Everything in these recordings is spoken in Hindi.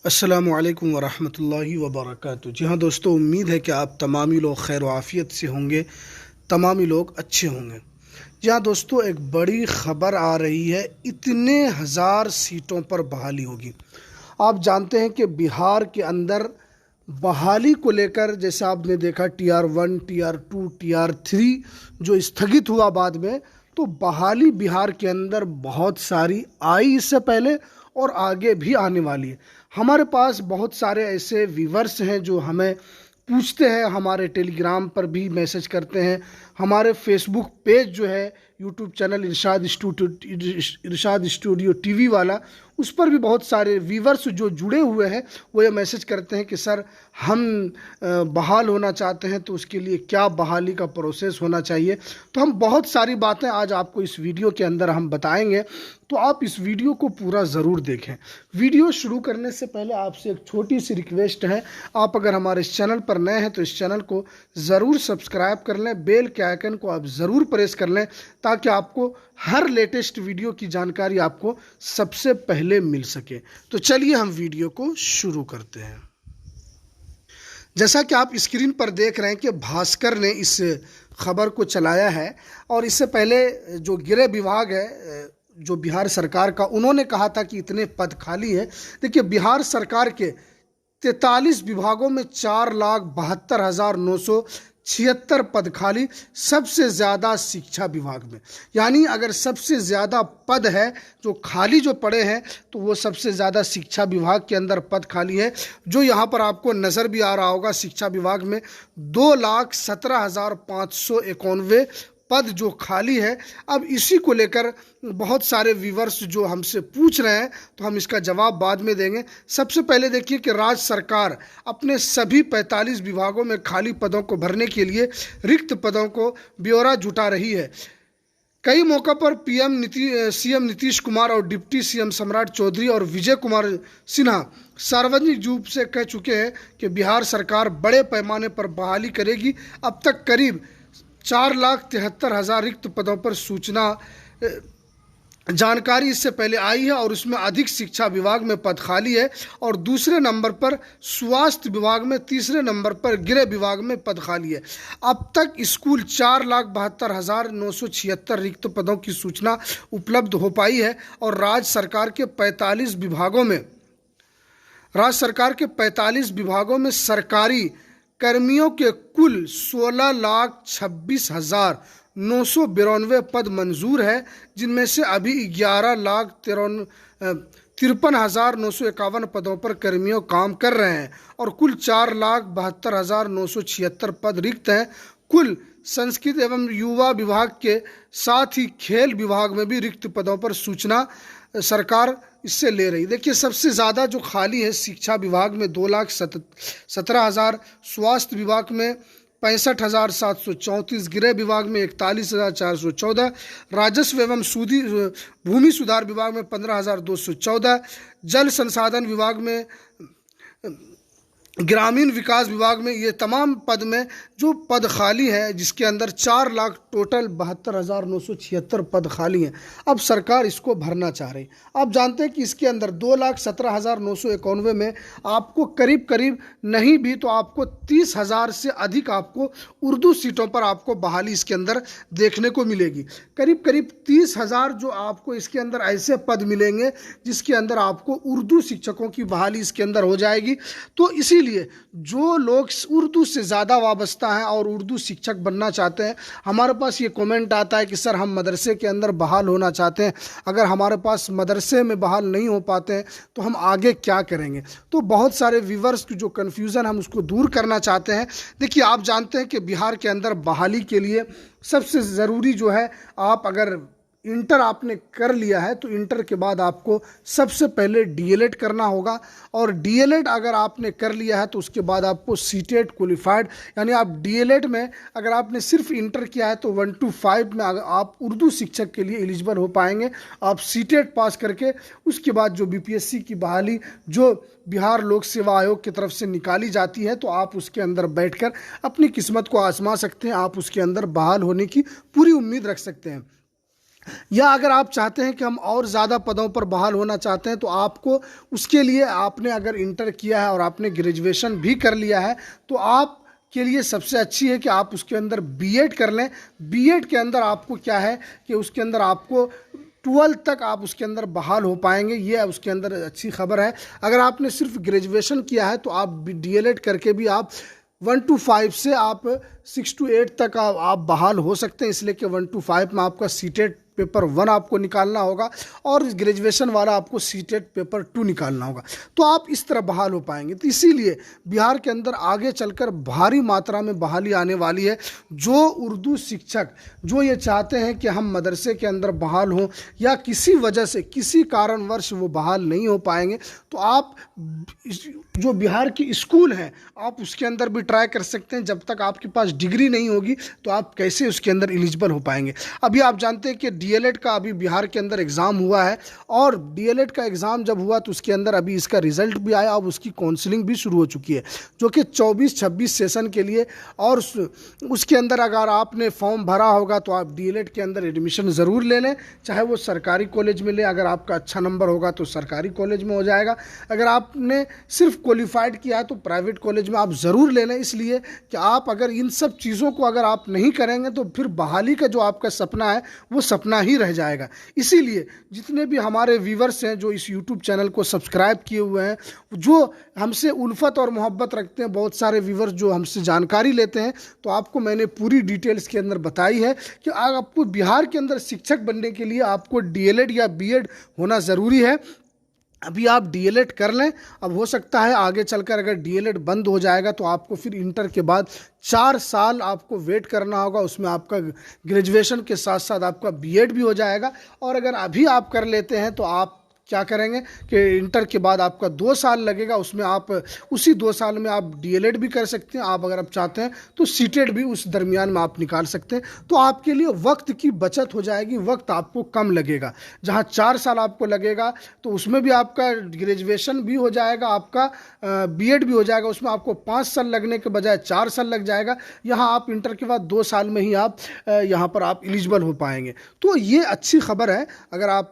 अस्सलामुअलैकुम वरहमतुल्लाहि वबरकातुहू। जी हाँ दोस्तों, उम्मीद है कि आप तमामी लोग खैर आफ़ियत से होंगे, तमामी लोग अच्छे होंगे। जी हाँ दोस्तों, एक बड़ी ख़बर आ रही है, इतने हज़ार सीटों पर बहाली होगी। आप जानते हैं कि बिहार के अंदर बहाली को लेकर जैसे आपने देखा TR1, TR2, TR3 जो स्थगित हुआ बाद में, तो बहाली बिहार के अंदर बहुत सारी आई इससे पहले और आगे भी आने वाली है। हमारे पास बहुत सारे ऐसे व्यूवर्स हैं जो हमें पूछते हैं, हमारे टेलीग्राम पर भी मैसेज करते हैं, हमारे फेसबुक पेज जो है यूट्यूब चैनल इरशाद स्टूडियो टीवी वाला, उस पर भी बहुत सारे व्यूवर्स जो जुड़े हुए हैं वो ये मैसेज करते हैं कि सर हम बहाल होना चाहते हैं, तो उसके लिए क्या बहाली का प्रोसेस होना चाहिए। तो हम बहुत सारी बातें आज आपको इस वीडियो के अंदर हम बताएंगे, तो आप इस वीडियो को पूरा ज़रूर देखें। वीडियो शुरू करने से पहले आपसे एक छोटी सी रिक्वेस्ट है, आप अगर हमारे इस चैनल पर नए हैं तो इस चैनल को ज़रूर सब्सक्राइब कर लें, बेल के आइकन को आप ज़रूर प्रेस कर लें ताकि आपको हर लेटेस्ट वीडियो की जानकारी आपको सबसे पहले मिल सके। तो चलिए हम वीडियो को शुरू करते हैं। जैसा कि आप स्क्रीन पर देख रहे हैं कि भास्कर ने इस खबर को चलाया है, और इससे पहले जो गृह विभाग है जो बिहार सरकार का, उन्होंने कहा था कि इतने पद खाली है। देखिए, बिहार सरकार के 43 विभागों में 4,72,976 पद खाली, सबसे ज़्यादा शिक्षा विभाग में। यानी अगर सबसे ज़्यादा पद है जो खाली जो पड़े हैं, तो वो सबसे ज़्यादा शिक्षा विभाग के अंदर पद खाली है, जो यहाँ पर आपको नज़र भी आ रहा होगा। शिक्षा विभाग में 2,17,591 पद जो खाली है। अब इसी को लेकर बहुत सारे व्यूवर्स जो हमसे पूछ रहे हैं, तो हम इसका जवाब बाद में देंगे। सबसे पहले देखिए कि राज्य सरकार अपने सभी 45 विभागों में खाली पदों को भरने के लिए रिक्त पदों को ब्यौरा जुटा रही है। कई मौक़ों पर सीएम नीतीश कुमार और डिप्टी सीएम सम्राट चौधरी और विजय कुमार सिन्हा सार्वजनिक रूप से कह चुके हैं कि बिहार सरकार बड़े पैमाने पर बहाली करेगी। अब तक करीब 4,73,000 रिक्त पदों पर सूचना जानकारी इससे पहले आई है, और उसमें अधिक शिक्षा विभाग में पद खाली है, और दूसरे नंबर पर स्वास्थ्य विभाग में, तीसरे नंबर पर गृह विभाग में पद खाली है। अब तक स्कूल 4,72,976 रिक्त पदों की सूचना उपलब्ध हो पाई है, और राज्य सरकार के 45 विभागों में सरकारी कर्मियों के कुल 16,26,992 पद मंजूर है, जिनमें से अभी 11,53,951 पदों पर कर्मियों काम कर रहे हैं, और कुल 4,72,976 पद रिक्त हैं। कुल संस्कृत एवं युवा विभाग के साथ ही खेल विभाग में भी रिक्त पदों पर सूचना सरकार इससे ले रही। देखिए, सबसे ज़्यादा जो खाली है शिक्षा विभाग में 2,17,000, स्वास्थ्य विभाग में 65,734, गृह विभाग में 41,414, राजस्व एवं भूमि सुधार विभाग में 15,214, जल संसाधन विभाग में, ग्रामीण विकास विभाग में, ये तमाम पद में जो पद खाली है, जिसके अंदर 4 लाख टोटल 72,976 पद खाली हैं। अब सरकार इसको भरना चाह रही। आप जानते हैं कि इसके अंदर 2,17,991 में आपको करीब करीब नहीं भी तो आपको 30,000 से अधिक आपको उर्दू सीटों पर आपको बहाली इसके अंदर देखने को मिलेगी। करीब करीब 30,000 जो आपको इसके अंदर ऐसे पद मिलेंगे जिसके अंदर आपको उर्दू शिक्षकों की बहाली इसके अंदर हो जाएगी। तो इसीलिए जो लोग उर्दू से ज़्यादा वाबस्ता हैं और उर्दू शिक्षक बनना चाहते हैं, हमारे पास ये कमेंट आता है कि सर हम मदरसे के अंदर बहाल होना चाहते हैं, अगर हमारे पास मदरसे में बहाल नहीं हो पाते हैं तो हम आगे क्या करेंगे। तो बहुत सारे व्यूवर्स की जो कन्फ्यूज़न हम उसको दूर करना चाहते हैं। देखिए, आप जानते हैं कि बिहार के अंदर बहाली के लिए सबसे ज़रूरी जो है, आप अगर इंटर आपने कर लिया है तो इंटर के बाद आपको सबसे पहले डीएलएड करना होगा, और डीएलएड अगर आपने कर लिया है तो उसके बाद आपको सीटेट क्वालिफाइड, यानी आप डीएलएड में अगर आपने सिर्फ इंटर किया है तो 1 to 5 में आप उर्दू शिक्षक के लिए एलिजिबल हो पाएंगे। आप सीटेट पास करके उसके बाद जो बीपीएससी की बहाली जो बिहार लोक सेवा आयोग की तरफ से निकाली जाती है, तो आप उसके अंदर बैठकर अपनी किस्मत को आजमा सकते हैं, आप उसके अंदर बहाल होने की पूरी उम्मीद रख सकते हैं। या अगर आप चाहते हैं कि हम और ज़्यादा पदों पर बहाल होना चाहते हैं तो आपको उसके लिए आपने अगर इंटर किया है और आपने ग्रेजुएशन भी कर लिया है तो आप के लिए सबसे अच्छी है कि आप उसके अंदर बीएड कर लें। बीएड के अंदर आपको क्या है कि उसके अंदर आपको 12 तक आप उसके अंदर बहाल हो पाएंगे, ये उसके अंदर अच्छी खबर है। अगर आपने सिर्फ ग्रेजुएशन किया है तो आप डीएलएड करके भी आप 1 to 5 से आप 6 to 8 तक आप बहाल हो सकते हैं, इसलिए कि 1 to 5 में आपका सीटेट पेपर 1 आपको निकालना होगा और ग्रेजुएशन वाला आपको सीटेट पेपर 2 निकालना होगा, तो आप इस तरह बहाल हो पाएंगे। तो इसीलिए बिहार के अंदर आगे चलकर भारी मात्रा में बहाली आने वाली है। जो उर्दू शिक्षक जो ये चाहते हैं कि हम मदरसे के अंदर बहाल हों या किसी वजह से किसी कारणवश वो बहाल नहीं हो पाएंगे, तो आप जो बिहार की स्कूल है आप उसके अंदर भी ट्राई कर सकते हैं। जब तक आपके पास डिग्री नहीं होगी तो आप कैसे उसके अंदर एलिजिबल हो पाएंगे। अभी आप जानते हैं कि डीएलएड का अभी बिहार के अंदर एग्ज़ाम हुआ है और डीएलएड का एग्ज़ाम जब हुआ तो उसके अंदर अभी इसका रिजल्ट भी आया, अब उसकी काउंसलिंग भी शुरू हो चुकी है जो कि 24-26 सेशन के लिए। और उसके अंदर अगर आपने फॉर्म भरा होगा तो आप डीएलएड के अंदर एडमिशन ज़रूर ले लें, चाहे वो सरकारी कॉलेज में लें। अगर आपका अच्छा नंबर होगा तो सरकारी कॉलेज में हो जाएगा, अगर आपने सिर्फ क्वालिफाइड किया है तो प्राइवेट कॉलेज में आप ज़रूर ले लें। इसलिए कि आप अगर इन सब चीज़ों को अगर आप नहीं करेंगे तो फिर बहाली का जो आपका सपना है वो सपना ही रह जाएगा। इसीलिए जितने भी हमारे व्यूवर्स हैं जो इस यूट्यूब चैनल को सब्सक्राइब किए हुए हैं, जो हमसे उल्फत और मोहब्बत रखते हैं, बहुत सारे व्यूवर्स जो हमसे जानकारी लेते हैं, तो आपको मैंने पूरी डिटेल्स के अंदर बताई है कि आपको बिहार के अंदर शिक्षक बनने के लिए आपको डीएलएड या बीएड होना ज़रूरी है। अभी आप डीएलएड कर लें, अब हो सकता है आगे चलकर अगर डीएलएड बंद हो जाएगा तो आपको फिर इंटर के बाद 4 साल आपको वेट करना होगा, उसमें आपका ग्रेजुएशन के साथ साथ आपका बीएड भी हो जाएगा। और अगर अभी आप कर लेते हैं तो आप क्या करेंगे कि इंटर के बाद आपका 2 साल लगेगा, उसमें आप उसी 2 साल में आप डीएलएड भी कर सकते हैं। आप अगर आप चाहते हैं तो सीटेट भी उस दरमियान में आप निकाल सकते हैं, तो आपके लिए वक्त की बचत हो जाएगी, वक्त आपको कम लगेगा। जहां 4 साल आपको लगेगा तो उसमें भी आपका ग्रेजुएशन भी हो जाएगा, आपका बीएड भी हो जाएगा, उसमें आपको 5 साल लगने के बजाय 4 साल लग जाएगा। यहाँ आप इंटर के बाद 2 साल में ही आप यहाँ पर आप एलिजिबल हो पाएंगे। तो ये अच्छी खबर है। अगर आप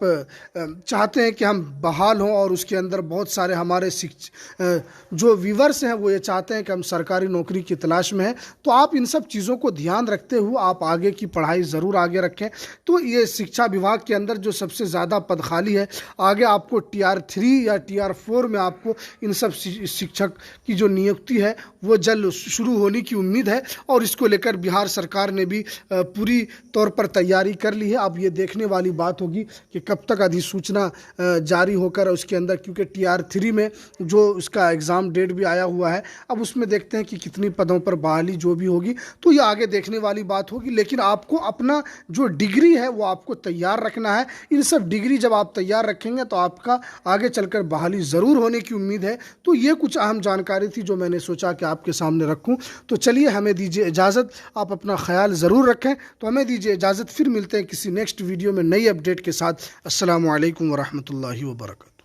चाहते हैं कि हम बहाल हों और उसके अंदर बहुत सारे हमारे जो व्यूवर्स हैं वो ये चाहते हैं कि हम सरकारी नौकरी की तलाश में हैं, तो आप इन सब चीज़ों को ध्यान रखते हुए आप आगे की पढ़ाई ज़रूर आगे रखें। तो ये शिक्षा विभाग के अंदर जो सबसे ज़्यादा पद खाली है, आगे आपको TR3 या TR4 में आपको इन सब शिक्षक की जो नियुक्ति है वो जल्द शुरू होने की उम्मीद है। और इसको लेकर बिहार सरकार ने भी पूरी तौर पर तैयारी कर ली है। अब ये देखने वाली बात होगी कि कब तक अधिसूचना जारी होकर उसके अंदर, क्योंकि TR3 में जो उसका एग्ज़ाम डेट भी आया हुआ है, अब उसमें देखते हैं कि कितनी पदों पर बहाली जो भी होगी, तो ये आगे देखने वाली बात होगी। लेकिन आपको अपना जो डिग्री है वो आपको तैयार रखना है। इन सब डिग्री जब आप तैयार रखेंगे तो आपका आगे चलकर बहाली ज़रूर होने की उम्मीद है। तो ये कुछ अहम जानकारी थी जो मैंने सोचा कि आपके सामने रखूँ। तो चलिए, हमें दीजिए इजाज़त, आप अपना ख्याल ज़रूर रखें। तो हमें दीजिए इजाज़त, फिर मिलते हैं किसी नेक्स्ट वीडियो में नई अपडेट के साथ। अस्सलामु अलैकुम वरहमतुल्लाहि वबरकातुहू।